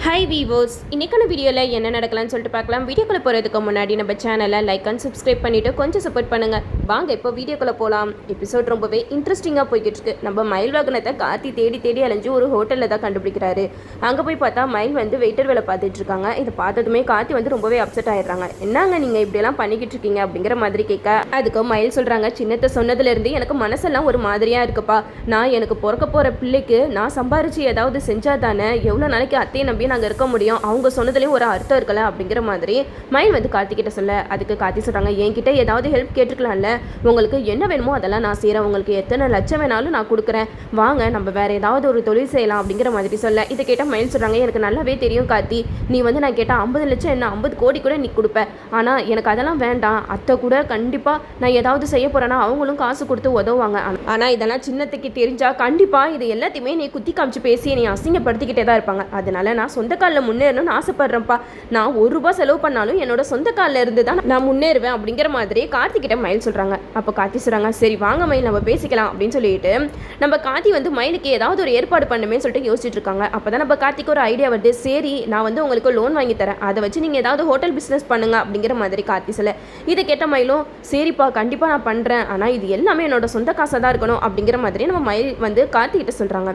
Hi viewers, இன்றைக்கான வீடியோவில் என்ன நடக்கலாம்னு சொல்லிட்டு பார்க்கலாம். வீடியோக்குள்ளே போகிறதுக்கு முன்னாடி நம்ம சேனலை லைக் அண்ட் சப்ஸ்கிரைப் பண்ணிவிட்டு கொஞ்சம் சப்போர்ட் பண்ணுங்கள். வாங்க இப்போ வீடியோக்குள்ளே போகலாம். எபிசோட் ரொம்பவே இன்ட்ரெஸ்டிங்காக போய்கிட்டு இருக்கு. நம்ம மயில் வாகனத்தை கார்த்தி தேடி தேடி அலைஞ்சு ஒரு ஹோட்டலில் தான் கண்டுபிடிக்கிறாரு. அங்கே போய் பார்த்தா மயில் வந்து வெயிட்டர் வேலை பார்த்துட்டு இருக்காங்க. இதை பார்த்ததுமே கார்த்தி வந்து ரொம்பவே அப்செட் ஆகிடுறாங்க. என்னங்க நீங்கள் இப்படியெல்லாம் பண்ணிக்கிட்டு இருக்கீங்க அப்படிங்கிற மாதிரி கேட்க, அதுக்கு மயில் சொல்கிறாங்க, சின்னத்தை சொன்னதுலேருந்து எனக்கு மனசெல்லாம் ஒரு மாதிரியாக இருக்குப்பா. நான் எனக்கு பிறக்க போகிற பிள்ளைக்கு நான் சம்பாரிச்சு ஏதாவது செஞ்சால் தானே எவ்வளோ நாளைக்கு அத்தையை நம்பி நாங்கள் இருக்க முடியும். அவங்க சொன்னதுலேயும் ஒரு அர்த்தம் இருக்கல அப்படிங்கிற மாதிரி மயில் வந்து கார்த்திகிட்ட சொல்ல, அதுக்கு கார்த்தி சொல்கிறாங்க, என்கிட்ட ஏதாவது ஹெல்ப் கேட்டுக்கலாம்ல, உங்களுக்கு என்ன வேணுமோ அதெல்லாம் நான் செய்கிறேன், உங்களுக்கு எத்தனை லட்சம் வேணாலும் நான் கொடுக்குறேன், வாங்க நம்ம வேறு ஏதாவது ஒரு தொழில் செய்யலாம் அப்படிங்கிற மாதிரி சொல்ல, இதை கேட்டால் மயில் சொல்கிறாங்க, எனக்கு நல்லாவே தெரியும் கார்த்தி, நீ வந்து நான் கேட்டால் 50 லட்சம் என்ன 50 கோடி கூட நீ கொடுப்ப, ஆனால் எனக்கு அதெல்லாம் வேண்டாம், அத்தை கூட கண்டிப்பாக நான் ஏதாவது செய்ய போகிறேன்னா அவங்களும் காசு கொடுத்து உதவுவாங்க, ஆனால் இதெல்லாம் சின்னத்துக்கு தெரிஞ்சால் கண்டிப்பாக இது எல்லாத்தையுமே நீ குத்தி காமிச்சு பேசி நீ அசிங்கப்படுத்திக்கிட்டே தான் இருப்பாங்க. அதனால நான் சொந்த காலில் முன்னேறணும்னு ஆசைப்படுறேன்ப்பா, நான் ₹1 செலவு பண்ணாலும் என்னோட சொந்த காலில் இருந்து தான் நான் முன்னேறுவேன் அப்படிங்கிற மாதிரி கார்த்திகிட்ட மயில் சொல்கிறாங்க. அப்போ கார்த்தி சொல்கிறாங்க, சரி வாங்க மயில் நம்ம பேசிக்கலாம் அப்படின்னு சொல்லிட்டு நம்ம கார்த்தி வந்து மயிலுக்கு ஏதாவது ஒரு ஏற்பாடு பண்ணுமே சொல்லிட்டு யோசிச்சுட்டு இருக்காங்க. அப்போ தான் நம்ம கார்த்திக்கு ஒரு ஐடியா வருது, சரி நான் வந்து உங்களுக்கு லோன் வாங்கி தரேன், அதை வச்சு நீங்கள் ஏதாவது ஹோட்டல் பிஸ்னஸ் பண்ணுங்க அப்படிங்கிற மாதிரி கார்த்தி சொல்ல, இதை கேட்ட மயிலும் சரிப்பா கண்டிப்பாக நான் பண்ணுறேன், ஆனால் இது எல்லாமே என்னோட சொந்த காசாக தான் இருக்கணும் அப்படிங்கிற மாதிரி நம்ம மயில் வந்து கார்த்திகிட்ட சொல்கிறாங்க.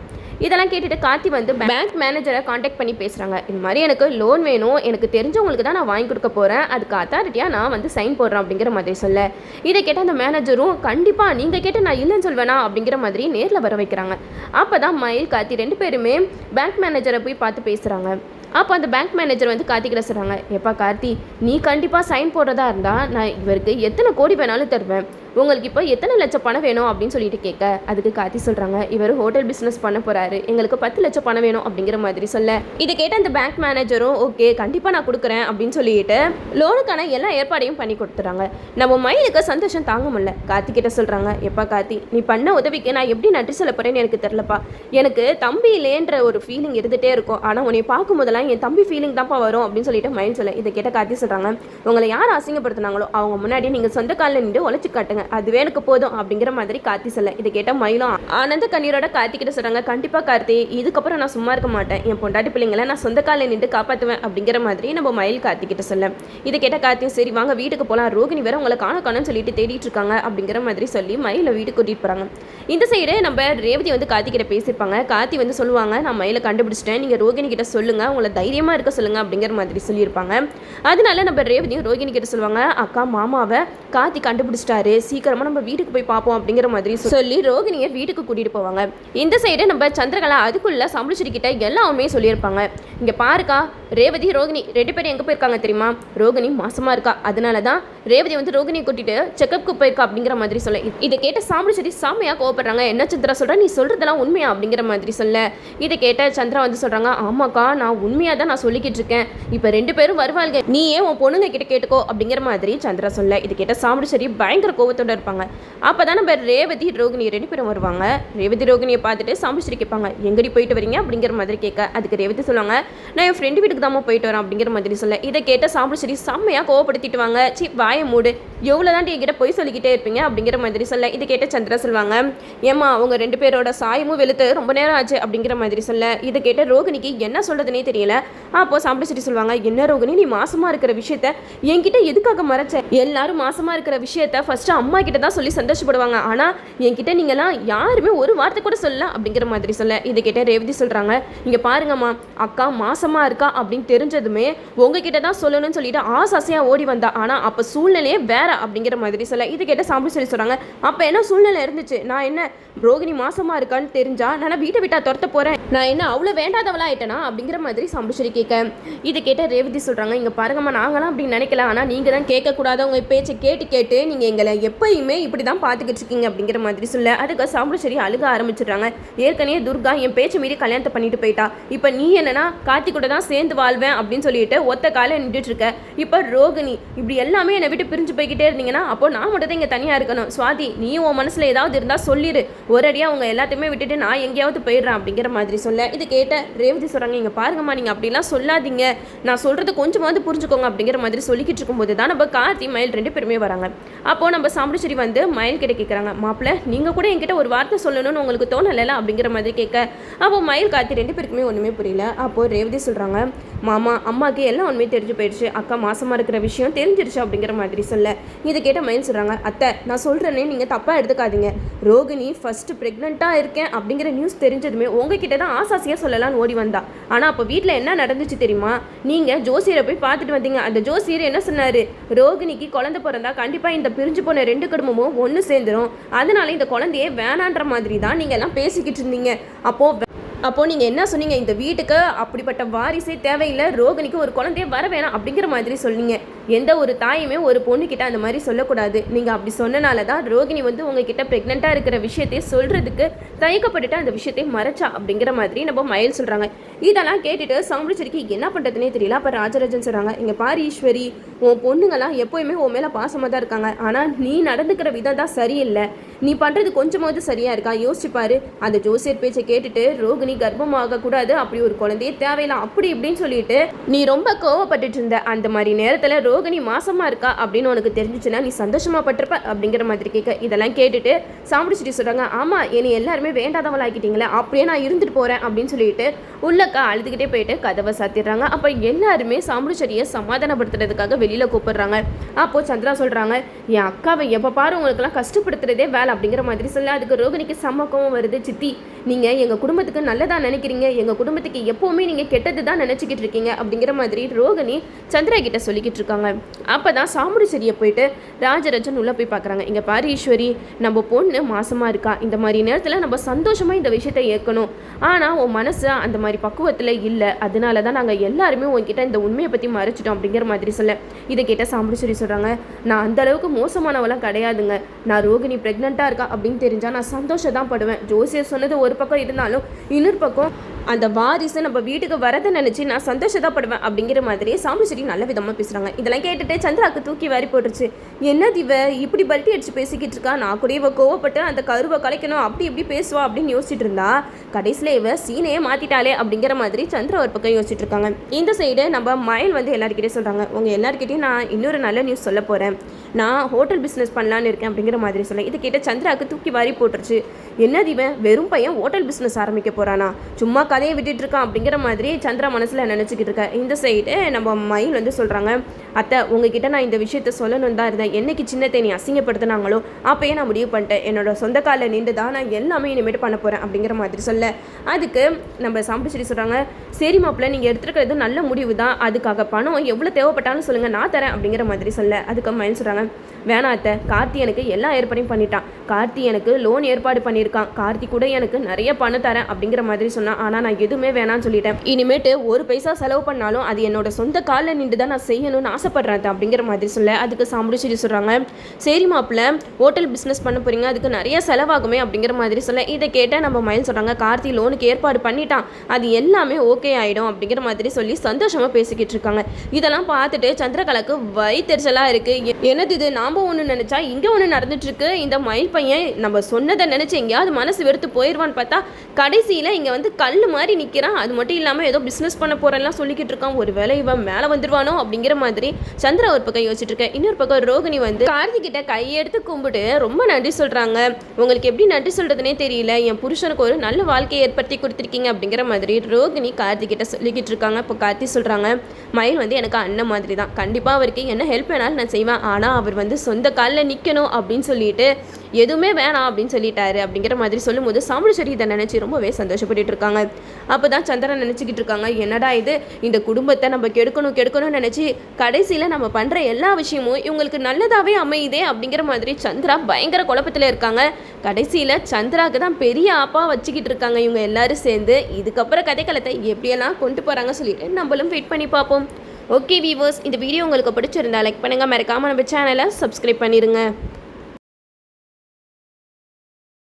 இதெல்லாம் கேட்டுட்டு கார்த்தி வந்து பேங்க் மேனேஜரை காண்டாக்ட் பண்ணி பேசுகிறாங்க. இந்த மாதிரி எனக்கு லோன் வேணும், எனக்கு தெரிஞ்சவங்களுக்கு தான் நான் வாங்கி கொடுக்க போகிறேன், அதுக்கு அத்தாரிட்டியாக நான் வந்து சைன் போடுறேன் அப்படிங்கிற மாதிரி சொல்ல, இதை கேட்டால் அந்த மேனேஜரும் கண்டிப்பாக நீங்கள் கேட்டு நான் இல்லைன்னு சொல்வேனா அப்படிங்கிற மாதிரி நேரில் வர வைக்கிறாங்க. அப்போ தான் மயில் கார்த்தி 2 பேருமே பேங்க் மேனேஜரை போய் பார்த்து பேசுகிறாங்க. அப்போ அந்த பேங்க் மேனேஜர் வந்து கார்த்திகிட்ட சொல்கிறாங்க, எப்பா கார்த்தி, நீ கண்டிப்பாக சைன் போடுறதா இருந்தால் நான் இவருக்கு எத்தனை கோடி வேணாலும் தருவேன், உங்களுக்கு இப்போ எத்தனை லட்சம் பணம் வேணும் அப்படின்னு சொல்லிட்டு கேட்க, அதுக்கு கார்த்தி சொல்கிறாங்க, இவர் ஹோட்டல் பிஸ்னஸ் பண்ண போகிறாரு, எங்களுக்கு 10 லட்சம் பணம் வேணும் அப்படிங்கிற மாதிரி சொல்ல, இதை கேட்ட அந்த பேங்க் மேனேஜரும் ஓகே கண்டிப்பாக நான் கொடுக்குறேன் அப்படின்னு சொல்லிட்டு லோனுக்கான எல்லா ஏற்பாடையும் பண்ணி கொடுத்துறாங்க. நம்ம மயிலுக்கு சந்தோஷம் தாங்க முடியல. கார்த்திகிட்ட சொல்கிறாங்க, எப்பா கார்த்தி, நீ பண்ண உதவிக்கு நான் எப்படி நன்றி சொல்ல போகிறேன்னு எனக்கு தெரிலப்பா, எனக்கு தம்பி இல்லைன்ற ஒரு ஃபீலிங் இருந்துகிட்டே இருக்கும், ஆனால் உன்னை பார்க்கும் போதெல்லாம் என் தம்பி ஃபீலிங் தான்ப்பா வரும் அப்படின்னு சொல்லிட்டு மயில் சொல்ல, இதை கேட்ட கார்த்தி சொல்கிறாங்க, உங்களை யார் அசிங்கப்படுத்தினாங்களோ அவங்க முன்னாடி நீங்கள் சொந்த காலில் நின்று உழைச்சி காட்டுங்க, அதுவே எனக்கு போதும் அப்படிங்கிற மாதிரி கார்த்தி சொல்ல, இதை கேட்ட மயிலும் ஆனந்த கண்ணீரோட கார்த்திகிட்ட சொல்கிறாங்க, கண்டிப்பாக கார்த்தி இதுக்கப்புறம் நான் சும்மா இருக்க மாட்டேன், என் பொண்டாட்டி பிள்ளைங்களை நான் சொந்த காலில் நின்று காப்பாற்றுவேன் அப்படிங்கிற மாதிரி நம்ம மயில் கார்த்திகிட்ட சொல்ல, இதை கேட்ட கார்த்தியும் சரி வாங்க வீட்டுக்கு போகலாம், ரோகிணி வேற உங்களை காணணும்னு சொல்லிட்டு தேடிட்டு இருக்காங்க அப்படிங்கிற மாதிரி சொல்லி மயிலை வீட்டுக்கு கூட்டிகிட்டு போகிறாங்க. இந்த சைடு நம்ம ரேவதி வந்து கார்த்திகிட்ட பேசியிருப்பாங்க. கார்த்தி வந்து சொல்லுவாங்க, நான் மயிலை கண்டுபிடிச்சிட்டேன், நீங்கள் ரோகிணி கிட்ட சொல்லுங்க, உங்களை தைரியமாக இருக்க சொல்லுங்க அப்படிங்கிற மாதிரி சொல்லியிருப்பாங்க. அதனால நம்ம ரேவதியும் ரோகிணி கிட்ட சொல்லுவாங்க, அக்கா மாமாவை கார்த்தி கண்டுபிடிச்சிட்டாரு, சீக்கிரமாக நம்ம வீட்டுக்கு போய் பார்ப்போம் அப்படிங்கிற மாதிரி சொல்லி ரோகிணியை வீட்டுக்கு கூட்டிகிட்டு போவாங்க. இந்த சைடு நம்ம சந்திரகலா அதுக்குள்ள சம்பளிச்சிருக்கிட்ட எல்லா உண்மையும் சொல்லியிருப்பாங்க. இங்கே பாருக்கா ரேவதி ரோகிணி 2 பேரும் எங்கே போயிருக்காங்க தெரியுமா, ரோகிணி மாசமாக இருக்கா, அதனால தான் ரேவதி வந்து ரோகிணியை கூட்டிட்டு செக்கப்புக்கு போயிருக்கா அப்படிங்கிற மாதிரி சொல்ல, இதை கேட்ட சாம்பளிச்செடி சாமையாக கோவப்படுறாங்க. என்ன சந்திரா சொல்கிற, நீ சொல்கிறதெல்லாம் உண்மையா அப்படிங்கிற மாதிரி சொல்ல, இதை கேட்ட சந்திரா வந்து சொல்கிறாங்க, ஆமாக்கா நான் உண்மையாக தான் நான் சொல்லிக்கிட்டு இருக்கேன், இப்போ 2 பேரும் வருவாங்க, நீ ஏன் உன் பொண்ணுங்க கிட்ட கேட்டுக்கோ அப்படிங்கிற மாதிரி சந்திரா சொல்ல, இதை கேட்ட சாம்பளிச்செடி பயங்கர கோவத்தோடு இருப்பாங்க. அப்போ தான் நம்ம ரேவதி ரோகிணி 2 பேரும் வருவாங்க. ரேவதி ரோகிணியை பார்த்துட்டு சாம்பளிச்செடி கேட்பாங்க, எங்கடி போயிட்டு வரீங்க அப்படிங்கிற மாதிரி கேட்க, அதுக்கு ரேவதி சொல்லுவாங்க, நான் என் ஃப்ரெண்டு வீட்டுக்கு தான் போயிட்டு வரேன் அப்படிங்கிற மாதிரி சொல்ல, இதை கேட்ட சாம்பளிச்செடி செம்மையாக கோவப்படுத்திட்டு வாங்க, சி வாயை மூடு, எவ்வளோ தான் என்கிட்ட போய் சொல்லிக்கிட்டே இருப்பீங்க அப்படிங்கிற மாதிரி சொல்ல, இதை கேட்ட சந்திரா சொல்லுவாங்க, ஏமா அவங்க 2 பேரோட சாயமும் வெளுத்து ரொம்ப நேரம் ஆச்சு அப்படிங்கிற மாதிரி சொல்ல, இதை கேட்ட ரோகிணிக்கு என்ன சொல்றதுனே தெரியல. அப்போ சாம்பளிச்செடி சொல்லுவாங்க, என்ன ரோகிணி நீ மாசமா இருக்கிற விஷயத்த என்கிட்ட எதுக்காக மறைச்ச, எல்லாரும் மாசமா இருக்கிற விஷயத்த ஃபர்ஸ்ட் அம்மா கிட்ட தான் சொல்லி சந்தோஷப்படுவாங்க, ஆனா என்கிட்ட நீங்களாம் யாருமே ஒரு வார்த்தை கூட சொல்லல அப்படிங்கிற மாதிரி சொல்ல, இதை கேட்ட ரேவதி சொல்றாங்க, இங்க பாருங்கம்மா அக்கா மாசமா இருக்கா அப்படின்னு தெரிஞ்சதுமே உங்ககிட்ட தான் சொல்லணும்னு சொல்லிட்டு ஆசையா ஓடி வந்தா, ஆனா அப்ப சூழ்நிலையே வேற அப்படிங்கிற மாதிரி சொல்ல, இதை கேட்ட சாம்பளிச்செடி சொல்றாங்க, அப்ப என்ன சூழ்நிலை இருந்துச்சு, நான் என்ன ரோகிணி மாசமா இருக்கான்னு தெரிஞ்சா நான் வீட்டை விட்டா துரத்த போறேன், நான் என்ன அவ்வளோ வேண்டாதவளா ஆயிட்டேனா அப்படிங்கிற மாதிரி சாம்பளிச்செடி கேட்க, இதை கேட்ட ரேவதி சொல்றாங்க, இங்க பாருங்கம்மா நாங்களாம் அப்படி நினைக்கல, ஆனா நீங்க தான் கேட்கக்கூடாத உங்க பேச்சை கேட்டு கேட்டு நீங்க எங்களை எப்பயுமே இப்படி தான் பார்த்துக்கிட்டு இருக்கீங்க அப்படிங்கிற மாதிரி சொல்ல, அதுக்கு சாம்பளிச்செடி அழுக ஆரம்பிச்சிடுறாங்க. ஏற்கனவே துர்கா என் பேச்சு மீறி கல்யாணத்தை பண்ணிட்டு போயிட்டா, இப்போ நீ என்னன்னா கார்த்தி கூட தான் சேர்ந்து வாழ்வேன் அப்படின்னு சொல்லிட்டு ஒத்த காலை நின்றுட்டு இருக்க, இப்போ ரோகிணி இப்படி எல்லாமே என்னை விட்டு பிரிஞ்சு போய்கிட்டே இருந்தீங்கன்னா அப்போ நான் மட்டும் தான் இங்கே தனியாக இருக்கணும், சுவாதி நீ உன் மனசில் ஏதாவது இருந்தால் சொல்லிடு, ஒரடியாக அவங்க எல்லாத்தையுமே விட்டுட்டு நான் எங்கேயாவது போயிடுறேன் அப்படிங்கிற மாதிரி சொல்ல, இது கேட்ட ரேவதி சொல்கிறாங்க, இங்கே பாருங்கம்மா நீங்கள் அப்படிலாம் சொல்லாதீங்க, நான் சொல்கிறது கொஞ்சமாவது புரிஞ்சுக்கோங்க அப்படிங்கிற மாதிரி சொல்லிக்கிட்டு இருக்கும்போது தான் நம்ம கார்த்தி மயில் 2 பேருமே வராங்க. அப்போது நம்ம சாமுண்டீஸ்வரி வந்து மயில் கிட்ட கேட்குறாங்க, மாப்பிள்ள நீங்கள் கூட என்கிட்ட ஒரு வார்த்தை சொல்லணும்னு உங்களுக்கு தோணலைல அப்படிங்கிற மாதிரி கேட்க, அப்போ மயில் கார்த்தி 2 பேருக்குமே ஒன்றுமே புரியல. அப்போது ரேவதி சொல்கிறாங்க, மாமா அம்மாவுக்கு எல்லாம் உண்மையை தெரிஞ்சு போயிடுச்சு, அக்கா மாசமாக இருக்கிற விஷயம் தெரிஞ்சிருச்சு அப்படிங்கிற மாதிரி சொல்ல, இதை கேட்ட மயில் சொல்கிறாங்க, அத்தை நான் சொல்கிறேன்னே நீங்கள் தப்பாக எடுத்துக்காதீங்க, ரோகிணி ஃபஸ்ட்டு ப்ரெக்னெண்ட்டாக இருக்கேன் அப்படிங்கிற நியூஸ் தெரிஞ்சதுமே உங்ககிட்ட தான் ஆசாசியாக சொல்லலான்னு ஓடி வந்தா. ஆனால் அப்போ வீட்டில் என்ன நடந்துச்சு தெரியுமா? நீங்கள் ஜோசியரை போய் பார்த்துட்டு வந்தீங்க. அந்த ஜோசியர் என்ன சொன்னார், ரோகிணிக்கு குழந்தை பிறந்தா கண்டிப்பாக இந்த பிரிஞ்சு போன 2 குடும்பமும் ஒன்று சேர்ந்துடும், அதனால இந்த குழந்தையே வேணான்ற மாதிரி தான் நீங்கள் எல்லாம் பேசிக்கிட்டு இருந்தீங்க. அப்போது நீங்கள் என்ன சொன்னீங்க, இந்த வீட்டுக்கு அப்படிப்பட்ட வாரிசே தேவையில்லை, ரோகிணிக்கு ஒரு குழந்தைய வர வேணாம் அப்படிங்கிற மாதிரி சொன்னீங்க. எந்த ஒரு தாயுமே ஒரு பொண்ணுக்கிட்ட அந்த மாதிரி சொல்லக்கூடாது. நீங்கள் அப்படி சொன்னனால தான் ரோகிணி வந்து உங்ககிட்ட ப்ரெக்னெண்ட்டாக இருக்கிற விஷயத்தையே சொல்கிறதுக்கு தயக்கப்பட்டுட்டு அந்த விஷயத்தை மறைச்சா அப்படிங்கிற மாதிரி நம்ம மயில் சொல்கிறாங்க. இதெல்லாம் கேட்டுட்டு சாமுண்டீஸ்வரிக்கு என்ன பண்ணுறதுனே தெரியல. அப்போ ராஜராஜன் சொல்கிறாங்க, இங்கே பாரு ஈஸ்வரி, உன் பொண்ணுங்கள்லாம் எப்போயுமே உன் மேலே பாசமாக தான் இருக்காங்க, ஆனால் நீ நடந்துக்கிற விதம் தான் சரியில்லை, நீ பண்ணுறது கொஞ்சமாவது சரியாக இருக்கா, யோசிச்சுப்பாரு. அந்த ஜோசியர் பேச்சை கேட்டுட்டு ரோகிணி கர்ப்பமாக கூடாது, அப்படி ஒரு குழந்தையே தேவையில்லை அப்படி இப்படின்னு சொல்லிட்டு நீ ரொம்ப கோவப்பட்டுட்டு இருந்த. அந்த மாதிரி நேரத்தில் ரோகிணி மாசமா இருக்கா அப்படின்னு உனக்கு தெரிஞ்சிச்சுன்னா நீ சந்தோஷமா பட்டிருப்ப அப்படிங்கிற மாதிரி கேட்க, இதெல்லாம் கேட்டுட்டு சாமுண்டீஸ்வரி சொல்கிறாங்க, ஆமாம் என்னை எல்லாருமே வேண்டாதவள் ஆக்கிட்டீங்களே, அப்படியே நான் இருந்துட்டு போகிறேன் அப்படின்னு சொல்லிட்டு உள்ளக்கா அழுதுகிட்டே போயிட்டு கதவை சாத்திடுறாங்க. அப்போ எல்லாருமே சாமுண்டீஸ்வரியை சமாதானப்படுத்துறதுக்காக வெளியில் கூப்பிடுறாங்க. அப்போது சந்திரா சொல்கிறாங்க, என் அக்காவை எப்போ பாரு உங்களுக்கெல்லாம் கஷ்டப்படுத்துறதே வேலை அப்படிங்கிற மாதிரி சொல்ல, அதுக்கு ரோகிணிக்கு சம்மக்கமும் வருது. சித்தி நீங்கள் எங்கள் குடும்பத்துக்கு நல்லதாக நினைக்கிறீங்க, எங்கள் குடும்பத்துக்கு எப்போவுமே நீங்கள் கெட்டது தான் நினச்சிக்கிட்டு இருக்கீங்க அப்படிங்கிற மாதிரி ரோகிணி சந்திரா கிட்ட சொல்லிக்கிட்டு இருக்காங்க. அப்போ தான் சாமுண்டீஸ்வரியை போயிட்டு ராஜராஜன் உள்ளே போய் பார்க்குறாங்க. இங்கே பாரு ஈஸ்வரி, நம்ம பொண்ணு மாசமாக இருக்கா, இந்த மாதிரி நேரத்தில் நம்ம சந்தோஷமாக இந்த விஷயத்தை ஏற்கணும், ஆனால் உன் மனசு அந்த மாதிரி பக்குவத்தில் இல்லை, அதனால தான் நாங்கள் எல்லாருமே உங்ககிட்ட இந்த உண்மையை பற்றி மறைச்சிட்டோம் அப்படிங்கிற மாதிரி சொல்ல, இதை கேட்ட சாமுண்டீஸ்வரி சொல்கிறாங்க, நான் அந்த அளவுக்கு மோசமானவெல்லாம் கிடையாதுங்க, நான் ரோகிணி ப்ரெக்னெண்ட்டாக இருக்கா அப்படின்னு தெரிஞ்சால் நான் சந்தோஷம் தான் படுவேன். ஜோசியர் சொன்னது ஒரு பக்கம் இருந்தாலும் இன்னொரு பக்கம் அந்த வாரிசு நம்ம வீட்டுக்கு வரதை நினச்சி நான் சந்தோஷப்படுவேன் அப்படிங்கிற மாதிரி சாமுண்டீஸ்வரி நல்ல விதமாக பேசுகிறாங்க. இதெல்லாம் கேட்டுட்டு சந்திராவுக்கு தூக்கி வாரி போட்டுருச்சு. என்னது இவ இப்படி பல்ட்டி அடிச்சு பேசிக்கிட்டு இருக்கா, நான் கூட இவ கோவப்பட்டு அந்த கருவை கலைக்கணும் அப்படி இப்படி பேசுவா அப்படின்னு யோசிச்சுட்டு இருந்தா கடைசியில் இவ சீனையே மாற்றிட்டாலே அப்படிங்கிற மாதிரி சந்திரா ஒரு பக்கம் யோசிச்சுட்டு இருக்காங்க. இந்த சைடு நம்ம மயில் வந்து எல்லாருக்கிட்டே சொல்கிறாங்க, உங்கள் எல்லாருக்கிட்டையும் நான் இன்னொரு நல்ல நியூஸ் சொல்ல போகிறேன், நான் ஹோட்டல் பிஸ்னஸ் பண்ணலான்னு இருக்கேன் அப்படிங்கிற மாதிரி சொல்ல, இதை கேட்ட சந்திராவுக்கு தூக்கி வாரி போட்டுருச்சு. என்னது இவன் வெறும் பையன் ஹோட்டல் பிஸ்னஸ் ஆரம்பிக்க போகிறானா, சும்மா கதையை விட்டுட்டு இருக்கான் அப்படிங்கிற மாதிரி சந்திரா மனசில் நினச்சிக்கிட்டு இருக்கேன். இந்த சைடு நம்ம மயில் வந்து சொல்கிறாங்க, அத்தை உங்ககிட்ட நான் இந்த விஷயத்த சொல்லணும் தான் இருந்தேன், என்னைக்கு சின்னத்தை நீ அசிங்கப்படுத்தினாங்களோ அப்போயே நான் முடிவு பண்ணிட்டேன், என்னோட சொந்த காலில் நின்று தான் நான் எல்லாமே இனிமேட்டு பண்ண போகிறேன் அப்படிங்கிற மாதிரி சொல்ல, அதுக்கு நம்ம சாமுண்டீஸ்வரி சொல்கிறாங்க, சரி மாப்பிள்ள நீங்கள் எடுத்துருக்கிறது நல்ல முடிவு தான், அதுக்காக பணம் எவ்வளோ தேவைப்பட்டாலும் சொல்லுங்கள் நான் தரேன் அப்படிங்கிற மாதிரி சொல்ல, அதுக்கு மயில் சொல்கிறாங்க, வேணாம் அத்தை, கார்த்தி எனக்கு எல்லா ஏற்பாடையும் பண்ணிட்டான், கார்த்தி எனக்கு லோன் ஏற்பாடு பண்ணியிருக்கான், கார்த்தி கூட எனக்கு நிறைய பணம் தரேன் அப்படிங்கிற மாதிரி சொன்னான், ஆனால் நான் எதுவுமே வேணான்னு சொல்லிட்டேன், இனிமேட்டு ஒரு பைசா செலவு பண்ணாலும் அது என்னோட சொந்த காலில் நின்று தான் நான் செய்யணும்னு ஆசைப்படுறேன் அப்படிங்கிற மாதிரி சொல்ல, அதுக்கு சாமுண்டீஸ்வரி சொல்கிறாங்க, சரி மாப்பிள்ள ஹோட்டல் பிஸ்னஸ் பண்ண போகிறீங்க, அதுக்கு நிறைய செலவாகுமே அப்படிங்கிற மாதிரி சொல்ல, இதை கேட்டால் நம்ம மயில் சொல்கிறாங்க, கார்த்தி லோனுக்கு ஏற்பாடு பண்ணிட்டான், அது எல்லாமே ஓகே ஆகிடும் அப்படிங்கிற மாதிரி சொல்லி சந்தோஷமாக பேசிக்கிட்டு இருக்காங்க. இதெல்லாம் பார்த்துட்டு சந்திரகலாவுக்கு வயிற்றுச்சலாக இருக்குது. என்னது இது, நாம் ஒன்று நினச்சா இங்கே ஒன்று நடந்துட்டுருக்கு, இந்த மயில் பையன் நம்ம சொன்னதை நினச்சி எங்கேயாவது மனசு வெறுத்து போயிடுவான்னு பார்த்தா கடைசியில் இங்கே வந்து கல் மாதிரி நிற்கிறான், அது மட்டும் இல்லாமல் ஏதோ பிஸ்னஸ் பண்ண போகிறெல்லாம் சொல்லிக்கிட்டு இருக்கான், ஒரு வேளை இவன் மேலே வந்துடுவானோ அப்படிங்கிற மாதிரி சந்திரா ஒரு பக்கம் யோசிச்சுட்டு இருக்கேன். இன்னொரு பக்கம் ரோகிணி வந்து கார்த்திகிட்ட கையெடுத்து கும்பிட்டு ரொம்ப நன்றி சொல்கிறாங்க, உங்களுக்கு எப்படி நன்றி சொல்கிறதுனே தெரியல, என் புருஷனுக்கு ஒரு நல்ல வாழ்க்கையை ஏற்படுத்தி கொடுத்துருக்கீங்க அப்படிங்கிற மாதிரி ரோகிணி கார்த்திகிட்ட சொல்லிக்கிட்டு இருக்காங்க. இப்போ கார்த்தி சொல்கிறாங்க, மயில் வந்து எனக்கு அண்ணன் மாதிரி தான், கண்டிப்பாக அவருக்கு என்ன ஹெல்ப் வேணாலும் நான் செய்வேன், ஆனால் அவர் வந்து சொந்த காலில் நிற்கணும் அப்படின்னு சொல்லிட்டு எதுவுமே வேணாம் அப்படின்னு சொல்லிட்டாரு அப்படிங்கிற மாதிரி சொல்லும்போது சாமுண்டீஸ்வரி இதை நினச்சி ரொம்பவே சந்தோஷப்பட்டு இருக்காங்க. அப்போ தான் சந்திரன் நினச்சிக்கிட்டு இருக்காங்க, என்னடா இது, இந்த குடும்பத்தை நம்ம கெடுக்கணும்னு நினச்சி கடைசியில் நம்ம பண்ணுற எல்லா விஷயமும் இவங்களுக்கு நல்லதாகவே அமையுதே அப்படிங்கிற மாதிரி சந்திரா பயங்கர குழப்பத்தில் இருக்காங்க. கடைசியில் சந்திராவுக்கு தான் பெரிய ஆப்பா வச்சுக்கிட்டு இருக்காங்க இவங்க எல்லாரும் சேர்ந்து. இதுக்கப்புறம் கதைக்களத்தை எப்படியெல்லாம் கொண்டு போகிறாங்க சொல்லிட்டு நம்மளும் வெயிட் பண்ணி பார்ப்போம். ஓகே வீவர்ஸ், இந்த வீடியோ உங்களுக்கு பிடிச்சிருந்தா லைக் பண்ணுங்கள், மறக்காமல் நம்ம சேனலை சப்ஸ்கிரைப் பண்ணிடுங்க.